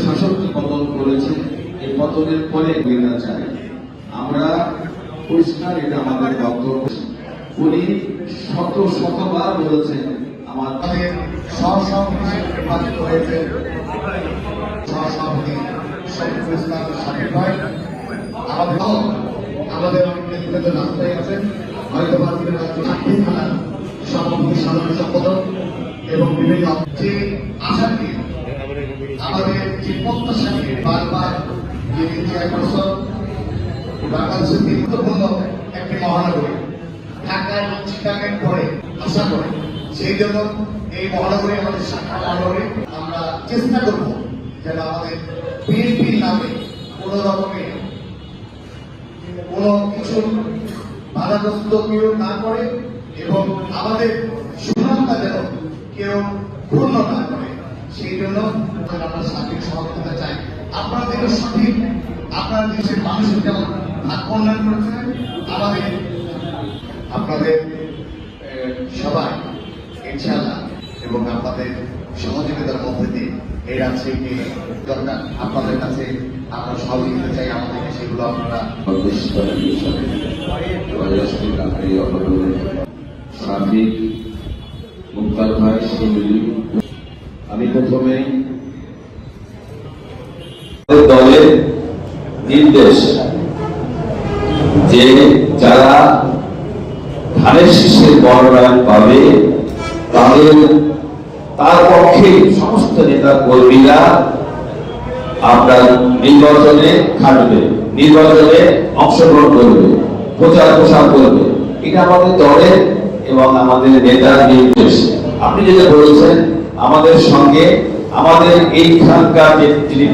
শাসক পতন করেছে, এই পতনের পরে চাই আমরা পরিষ্কার, এটা আমাদের বক্তব্য। উনি শতবার বলেছেন আমাদের সহসভাপতি নির্বাচিত হয়েছে সহসভাপতি শফিকুল ইসলাম শাকিব ভাই। আমাদের অনেক নেতৃত্ব রাস্তায় আছেন, হয়তো চাকরি থানার সভাপতি সাধারণ সম্পাদক এবং বিভিন্ন যে আশাকে আমাদের যে প্রত্যাশাকে বারবার যে চেয়ারপারসন বাংলাদেশের গুরুত্বপূর্ণ একটি মহানগরী ঢাকার চিটাগাং পরে আশা করে, সেই জন্য এই মহানগরী আমাদের শাখা মহানগরী আমরা চেষ্টা করব যেন আমাদের বিএনপির নামে কোন রকমের কোন কিছু বাধাগ্রস্ত কেউ না করে এবং আমাদের সুনামটা যেন কেউ পূর্ণ না করে, সেই জন্য আমরা সার্বিক সহযোগিতা চাই। আপনারা যেন সঠিক আপনার দেশের মানুষের যেমন ভাগ বন্টন করেছেন, আপনাদের সবাই ইনশাআল্লাহ এবং আপনাদের সহযোগিতার মধ্যে দিয়ে এই রাজশাহীকে দরকার আপনাদের কাছে আমরা সহযোগিতা চাই, আমাদেরকে সেগুলো আপনারা সার্বিক মুক্তার ভাই শিমুলি। আমি প্রথমে দলের নির্দেশ যে যারা ধানের শীষের মনোনয়ন পাবে তার পক্ষে সমস্ত নেতা কর্মীরা আপনার নির্বাচনে খাটবে, নির্বাচনে অংশগ্রহণ করবে, প্রচার প্রসার করবে। এটা আমাদের দলের এবং আমাদের নেতার নির্দেশ। আপনি যেটা বলেছেন আমাদের সঙ্গে আমাদের এইখানকার যিনি